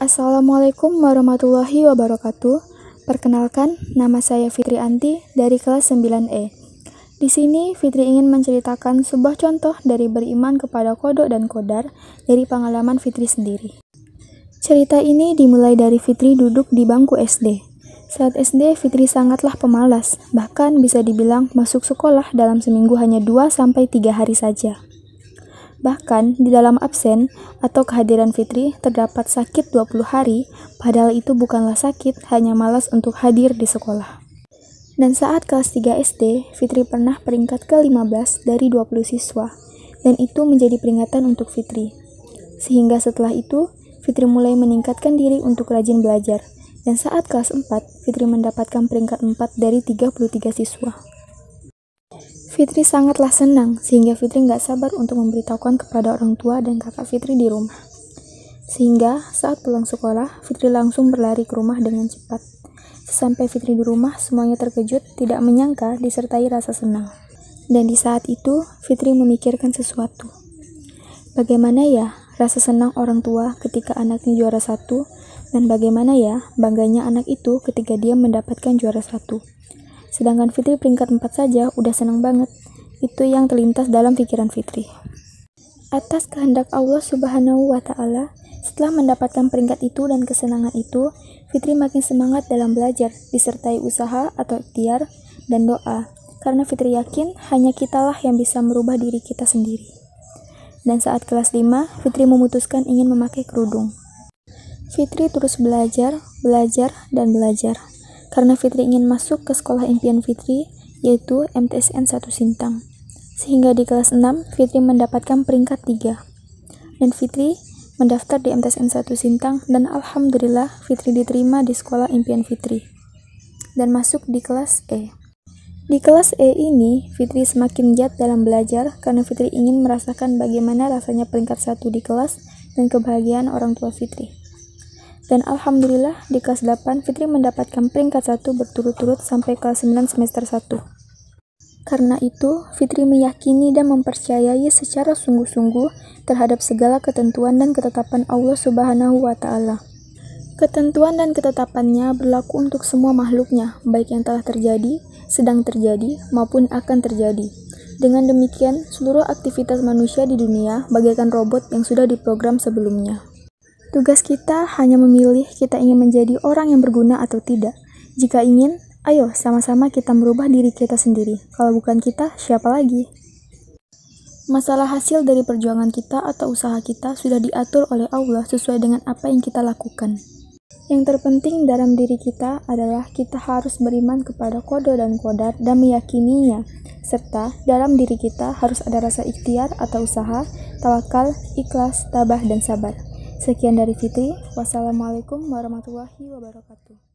Assalamualaikum warahmatullahi wabarakatuh. Perkenalkan, nama saya Fitri Anti dari kelas 9E. Di sini Fitri ingin menceritakan sebuah contoh dari beriman kepada qada dan qadar dari pengalaman Fitri sendiri. Cerita ini dimulai dari Fitri duduk di bangku SD. Saat SD, Fitri sangatlah pemalas, bahkan bisa dibilang masuk sekolah dalam seminggu hanya 2-3 hari saja. Bahkan di dalam absen atau kehadiran Fitri terdapat sakit 20 hari, padahal itu bukanlah sakit, hanya malas untuk hadir di sekolah. Dan saat kelas 3 SD, Fitri pernah peringkat ke-15 dari 20 siswa, dan itu menjadi peringatan untuk Fitri. Sehingga setelah itu, Fitri mulai meningkatkan diri untuk rajin belajar, dan saat kelas 4, Fitri mendapatkan peringkat 4 dari 33 siswa. Fitri sangatlah senang, sehingga Fitri nggak sabar untuk memberitahukan kepada orang tua dan kakak Fitri di rumah. Sehingga saat pulang sekolah, Fitri langsung berlari ke rumah dengan cepat. Sesampai Fitri di rumah, semuanya terkejut, tidak menyangka disertai rasa senang. Dan di saat itu, Fitri memikirkan sesuatu. Bagaimana ya rasa senang orang tua ketika anaknya juara 1, dan bagaimana ya bangganya anak itu ketika dia mendapatkan juara 1. Sedangkan Fitri peringkat 4 saja udah senang banget. Itu yang terlintas dalam pikiran Fitri. Atas kehendak Allah Subhanahu wa Ta'ala, setelah mendapatkan peringkat itu dan kesenangan itu, Fitri makin semangat dalam belajar, disertai usaha atau ikhtiar dan doa. Karena Fitri yakin hanya kitalah yang bisa merubah diri kita sendiri. Dan saat kelas 5, Fitri memutuskan ingin memakai kerudung. Fitri terus belajar, dan belajar. Karena Fitri ingin masuk ke sekolah impian Fitri, yaitu MTSN 1 Sintang. Sehingga di kelas 6, Fitri mendapatkan peringkat 3. Dan Fitri mendaftar di MTSN 1 Sintang, dan alhamdulillah Fitri diterima di sekolah impian Fitri. Dan masuk di kelas E. Di kelas E ini, Fitri semakin giat dalam belajar karena Fitri ingin merasakan bagaimana rasanya peringkat 1 di kelas dan kebahagiaan orang tua Fitri. Dan alhamdulillah di kelas 8 Fitri mendapatkan peringkat 1 berturut-turut sampai kelas 9 semester 1. Karena itu, Fitri meyakini dan mempercayai secara sungguh-sungguh terhadap segala ketentuan dan ketetapan Allah Subhanahu wa Ta'ala. Ketentuan dan ketetapannya berlaku untuk semua makhluknya, baik yang telah terjadi, sedang terjadi, maupun akan terjadi. Dengan demikian, seluruh aktivitas manusia di dunia bagaikan robot yang sudah diprogram sebelumnya. Tugas kita hanya memilih kita ingin menjadi orang yang berguna atau tidak. Jika ingin, ayo sama-sama kita merubah diri kita sendiri. Kalau bukan kita, siapa lagi? Masalah hasil dari perjuangan kita atau usaha kita sudah diatur oleh Allah sesuai dengan apa yang kita lakukan. Yang terpenting dalam diri kita adalah kita harus beriman kepada qada dan qadar dan meyakininya. Serta dalam diri kita harus ada rasa ikhtiar atau usaha, tawakal, ikhlas, tabah, dan sabar. Sekian dari Fitri. Wassalamualaikum warahmatullahi wabarakatuh.